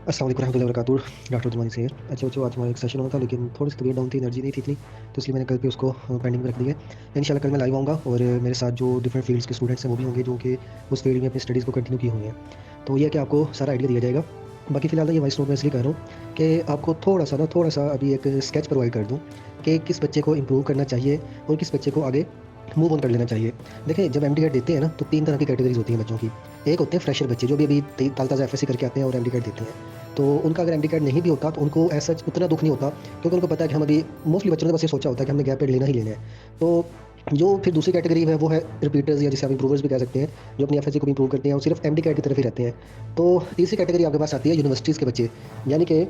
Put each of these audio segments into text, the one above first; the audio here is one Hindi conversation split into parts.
अस्सलाम वालेकुम रहमतुल्लाहि व बरकातुहू। डॉक्टर तुम्हारी से अच्छा बच्चों, आज हमारा एक सेशन होना था लेकिन थोड़ी सी तबीयत डाउन थी, एनर्जी नहीं थी इतनी, तो इसलिए मैंने कल पे उसको पेंडिंग में रख दिया है। इंशाल्लाह कल मैं लाइव आऊँगा और मेरे साथ जो डिफरेंट फील्ड्स के स्टूडेंट्स हैं वो भी होंगे जो कि उस फील्ड में अपनी स्टडीज़ को कंटिन्यू की हुई हैं। तो ये है कि आपको सारा आइडिया दिया जाएगा। बाकी फ़िलहाल ये वॉइस नोट मैं इसलिए कर रहा हूँ कि आपको थोड़ा सा अभी एक स्केच प्रोवाइड कर दूँ कि किस बच्चे को इम्प्रूव करना चाहिए और किस बच्चे को आगे मूव ऑन कर लेना चाहिए। देखिए, जब एमडी कैट देते हैं ना तो 3 तरह की कैटेगरीज़ होती हैं बच्चों की। एक होते हैं फ्रेशर बच्चे जो भी अभी ताज़ा एफएससी करके आते हैं और एमडी कैट देते हैं। तो उनका अगर एमडी कैट नहीं भी होता तो उनको ऐसा उतना दुःख नहीं होता, क्योंकि उनको पता है कि हम अभी मोस्टली बच्चों ने बस ये सोचा होता है कि हमने गैप पीरियड लेना ही लेना है। तो जो फिर दूसरी कैटेगरी है वो है रिपीटर्स, या जिसे आप इम्प्रूवर्स भी कह सकते हैं, जो अपनी एफएससी को भी इम्प्रूव करते हैं और सिर्फ एमडी कैट की तरफ ही रहते हैं। तो तीसरी कैटेगरी आपके पास आती है यूनिवर्सिटीज़ के बच्चे, यानी कि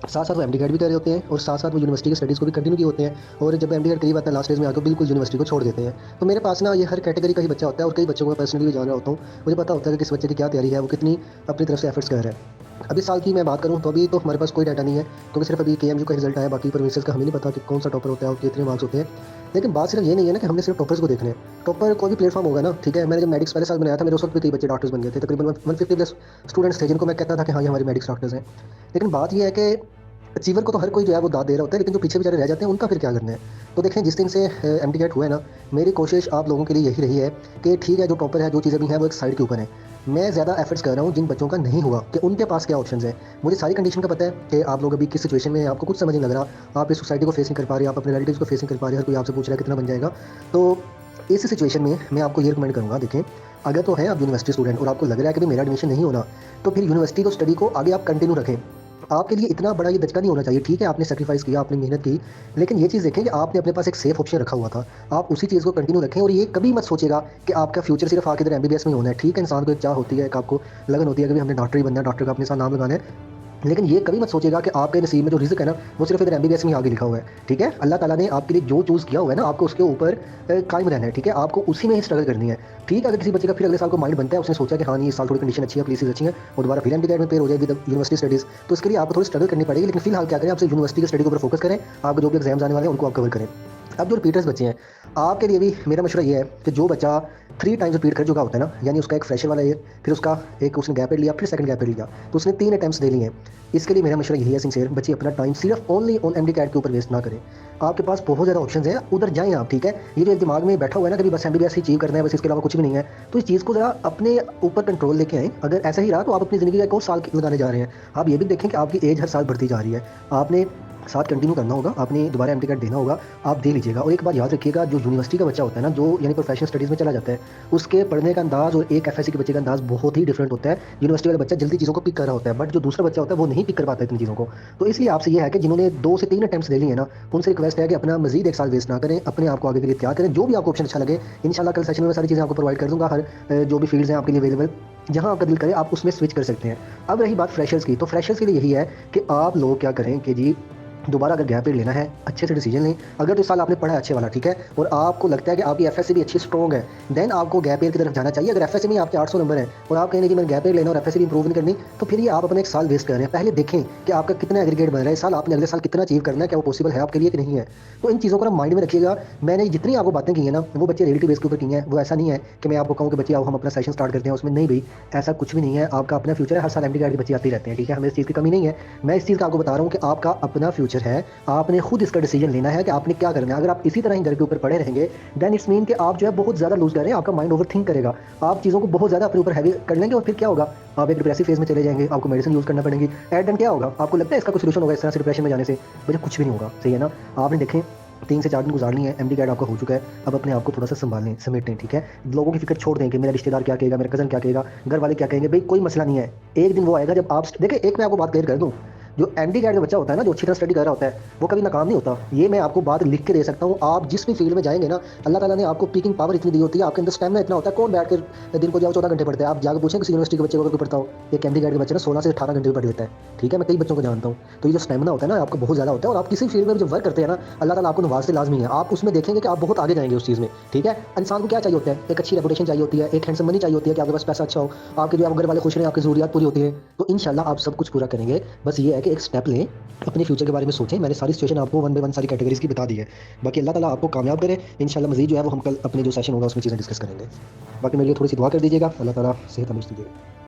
साथ साथ वो एमडी कैट भी कर रहे होते हैं और साथ साथ वो यूनिवर्सिटी की स्टडीज़ को भी कंटिन्यू किए होते हैं, और जब एमडी कैट करीब आता है लास्ट फेज में आकर बिल्कुल यूनिवर्सिटी को छोड़ देते हैं। तो मेरे पास ना ये हर कैटेगरी का ही बच्चा होता है, और कई बच्चों को मैं पर्सनली भी जान रहा होता हूँ। मुझे पता होता है कि किस बच्चे की क्या तैयारी है, वो कितनी अपनी तरफ से एफर्ट्स कर रहा है। अभी साल की मैं बात करूँ तो अभी तो हमारे पास कोई डाटा नहीं है, क्योंकि सिर्फ अभी केएमयू का रिजल्ट आया, बाकी प्रोविंसेस का हमें नहीं पता कि कौन सा टॉपर होता है और कितने मार्क्स होते हैं। लेकिन बात सिर्फ ये नहीं है ना कि हमने सिर्फ टॉपर्स को देखने हैं। टॉपर कोई भी प्लेटफॉर्म होगा ना, ठीक है। मैंने जब मेडिक्स पहले साल बनाया था, मेरे उस वक्त भी कई बच्चे डॉक्टर्स बन गए थे, तकरीबन 150 प्लस स्टूडेंट्स थे जिनको मैं कहता था कि हाँ ये हमारे मेडिक्स डॉक्टर्स हैं। लेकिन बात ये है कि अचीवर को तो हर कोई जो है वो दाद दे रहा होता है, लेकिन जो पीछे बेचारे रह जाते हैं उनका फिर क्या करना है। तो देखें, जिस दिन से एमडी कैट हुआ है ना, मेरी कोशिश आप लोगों के लिए यही रही है कि ठीक है, जो टॉपर है, जो चीज़ें भी हैं वो एक साइड के ऊपर है। मैं ज़्यादा एफर्ट्स कर रहा हूँ जिन बच्चों का नहीं हुआ कि उनके पास क्या ऑप्शंस हैं। मुझे सारी कंडीशन का पता है कि आप लोग अभी किस सिचुएशन में हैं, आपको कुछ समझ नहीं लग रहा, आप इस सोसाइटी को फेस नहीं कर पा रहे, आप अपने रिलेटिव्स को फेस नहीं कर पा रहे, हर कोई आपसे पूछ रहा है कितना बन जाएगा। तो इस सिचुएशन में मैं आपको ये रिकमेंड करूँगा, देखें, अगर तो है आप यूनिवर्सिटी स्टूडेंट और आपको लग रहा है कि भाई मेरा एडमिशन नहीं होना, तो फिर यूनिवर्सिटी को स्टडी को आगे आप कंटिन्यू रखें। आपके लिए इतना बड़ा ये धचका नहीं होना चाहिए। ठीक है, आपने सेक्रीफाइस किया, आपने मेहनत की, लेकिन ये चीज़ देखें कि आपने अपने पास एक सेफ ऑप्शन रखा हुआ था। आप उसी चीज़ को कंटिन्यू रखें, और ये कभी मत सोचेगा कि आपका फ्यूचर सिर्फ आके इधर एमबीबीएस में ही होना है। ठीक है, इंसान को एक चाह होती है, एक आपको लगन होती है कि भाई हमने डॉक्टर ही बनना है, डॉक्टर का अपने साथ नाम लगाना है। लेकिन ये कभी मत सोचिएगा कि आपके नसीब में जो रिज़्क है ना, वो सिर्फ इधर एमबीबीएस में ही आगे लिखा हुआ है। ठीक है, अल्लाह ताला ने आपके लिए जो चूज़ किया हुआ है ना, आपको उसके ऊपर कायम रहना है। ठीक है, आपको उसी में ही स्ट्रगल करनी है। ठीक है, अगर किसी बच्चे का फिर अगले साल को माइंड बनता है, उसने सोचा कि हाँ नहीं, इस साल थोड़ी कंडीशन अच्छी है, प्लेसेस अच्छी हैं, और दोबारा फिर एमडी में पेयर हो जाएगी यूनिवर्सिटी स्टडीज़, तो उसके लिए आपको थोड़ी स्ट्रगल करनी पड़ेगी। लेकिन फिलहाल क्या करें, आपसे यूनिवर्सिटी की स्टडी के ऊपर फोकस करें। आपके जो भी एग्जाम्स आने वाले हैं उनको आप कवर करें। अब जो रिपीटर्स बच्चे हैं, आपके लिए भी मेरा मशवरा ये है कि जो बच्चा 3 टाइम्स रिपीट कर चुका होता है ना, यानी उसका एक फ्रेशर वाला ईयर, फिर उसका एक उसने गैप लिया, फिर सेकंड गैप लिया, तो उसने 3 अटेम्प्ट्स दे लिए हैं। इसके लिए मेरा मशवरा यही है सिंसियर, बच्चे अपना टाइम सिर्फ ओनली ऑन एमडी कैट के ऊपर वेस्ट ना करें। आपके पास बहुत ज़्यादा ऑप्शंस हैं, उधर जाएँ आप। ठीक है, ये जो एक दिमाग में बैठा हुआ है ना, कभी बस एमबीबीएस ही अचीव करना है, बस इसके अलावा कुछ भी नहीं है, तो इस चीज़ को ज़रा अपने ऊपर कंट्रोल लेके आएँ। अगर ऐसा ही रहा तो आप अपनी ज़िंदगी का एक और साल लगाने जा रहे हैं। आप ये भी देखें कि आपकी एज हर साल बढ़ती जा रही है, आपने साथ कंटिन्यू करना होगा, आपने दोबारा एमडी कैट देना होगा, आप दे लीजिएगा। और एक बात याद रखिएगा, जो यूनिवर्सिटी का बच्चा होता है ना, जो यानी प्रोफेशनल स्टडीज़ में चला जाता है, उसके पढ़ने का अंदाज़ और एक एफएससी के बच्चे का अंदाज़ बहुत ही डिफरेंट होता है। यूनिवर्सिटी वाला बच्चा जल्दी चीज़ों को पिक कर रहा होता है, बट जो दूसरा बच्चा होता है वो नहीं पिक कर पाता है इतनी चीज़ों को। तो इसलिए आपसे ये है कि जिन्होंने 2 से 3 अटेम्प्ट्स दे लिए हैं ना, उनसे रिक्वेस्ट है कि अपना मज़ीद 1 साल वेस्ट ना करें, अपने आप को आगे के लिए तैयार करें। जो भी आपको ऑप्शन अच्छा लगे, इंशाल्लाह कल सेशन में मैं सारी चीज़ें आपको प्रोवाइड कर दूँगा। हर जो भी फील्ड्स हैं आपके लिए अवेलेबल, जहाँ आपका दिल करे आप उसमें स्विच कर सकते हैं। अब रही बात फ्रेशर्स की, तो फ्रेशर्स के लिए यही है कि आप लोग क्या करें कि जी, दोबारा अगर गैप पीरियड लेना है, अच्छे से डिसीजन लें। अगर तो इस साल आपने पढ़ा है अच्छे वाला, ठीक है, और आपको लगता है कि आपकी एफएससी भी अच्छी स्ट्रॉन्ग है, देन आपको गैप ईयर की तरफ जाना चाहिए। अगर एफएससी में आपके 800 नंबर हैं और आप कहें कि मैंने गैप ईयर लेना और एफएससी भी इंप्रूव नहीं करनी, तो फिर ये आप अपना 1 साल वेस्ट कर रहे हैं। पहले देखें कि आपका कितना एग्रीगेट बन रहा है इस साल, आपने अगले साल कितना अचीव करना है, क्या वो पॉसिबल है आपके लिए कि नहीं है। तो इन चीज़ों को ना माइंड में रखिएगा। मैंने जितनी आपको बातें की हैं ना, वो बच्चे रियलिटी बेस के ऊपर की हैं। वो ऐसा नहीं है कि मैं आपको कहूँ कि बच्चे आओ हम अपना सेशन स्टार्ट करते हैं, उसमें नहीं भाई, ऐसा कुछ भी नहीं है। आपका अपना फ्यूचर है, हर साल एमडी के बच्चे आते ही रहते हैं। ठीक है, हमें इस चीज़ की कमी नहीं है। मैं इस चीज़ का आपको बता रहा हूँ कि आपका अपना फ्यूचर है, आपने खुद इसका डिसीजन लेना है कि आपने क्या करना है। अगर आप इसी तरह ही घर के ऊपर पड़े रहेंगे, देन इट्स मीन कि आप जो है बहुत ज़्यादा लूज कर रहे हैं, आपका माइंड ओवर थिंक करेगा, आप चीज़ों को बहुत ज़्यादा अपने ऊपर हैवी कर लेंगे, और फिर क्या होगा, आप एक डिप्रेसिव फेज में चले जाएंगे, आपको मेडिसिन यूज़ करना पड़ेगी। एट एंड क्या होगा, आपको लगता है इसका कुछ सोल्यूशन होगा इस तरह से डिप्रेशन में जाने से? मुझे कुछ भी नहीं होगा। सही है ना। आपने देखें 3 से 4 दिन गुजार लिए हैं, एमडी कैट आपका हो चुका है। अब अपने आप को थोड़ा सा संभालें, समेटें। ठीक है, लोगों की फिक्र छोड़ दें कि मेरा रिश्तेदार क्या कहेगा, मेरा कज़न क्या कहेगा, घर वाले क्या कहेंगे। भाई कोई मसला नहीं है, एक दिन वो आएगा जब आप देखिए। एक मैं आपको बात क्लियर कर दूँ, जो एमडी कैट का बच्चा होता है ना, जो अच्छी तरह स्टडी कर रहा होता है, वो कभी नाकाम नहीं होता। ये मैं आपको बात लिख के दे सकता हूँ। आप जिस भी फील्ड में जाएंगे ना, अल्लाह ताला ने आपको पीकिंग पावर इतनी दी होती है, आपके अंदर स्टैमिना इतना होता है। कौन बैठ कर दिन को जाओ 14 घंटे पढ़ते हैं? आप जाकर पूछें किसी यूनिवर्सिटी के बच्चे को, अगर कोई पढ़ता हो। एक एमडी कैट के बच्चे ना 16 से 18 घंटे भी पढ़ लेता है। ठीक है, मैं कई बच्चों को जानता हूँ। तो ये जो स्टैमिना होता है ना, आपको बहुत ज़्यादा होता है। और आप किसी फील्ड में जब वर्क करते हैं ना, अल्लाह ताला आपको नवाज़ से लाजमी है। आप उसमें देखेंगे कि आप बहुत आगे जाएंगे उस चीज़ में। ठीक है, इंसान को क्या चाहिए होता है? एक अच्छी रेपुटेशन चाहिए होती है, एक हैंडसम मनी चाहिए होती है कि आपके पास पैसा अच्छा हो, आपके जो घर वाले खुश रहें, आपकी ज़रूरियात पूरी होती है। तो इंशाल्लाह आप सब कुछ पूरा करेंगे। बस ये है कि एक स्टेप लें, अपने फ्यूचर के बारे में सोचें। मैंने सारी सिचुएशन आपको वन बाय वन सारी कैटेगरीज की बता दी है। बाकी अल्लाह ताला आपको कामयाब करे। इंशाल्लाह मज़ीद जो है वो हम कल अपने जो सेशन होगा उसमें चीज़ें डिस्कस करेंगे। बाकी मेरे लिए थोड़ी सी दुआ कर दीजिएगा, अल्लाह ताला सेहत हमेशा दीजिएगा।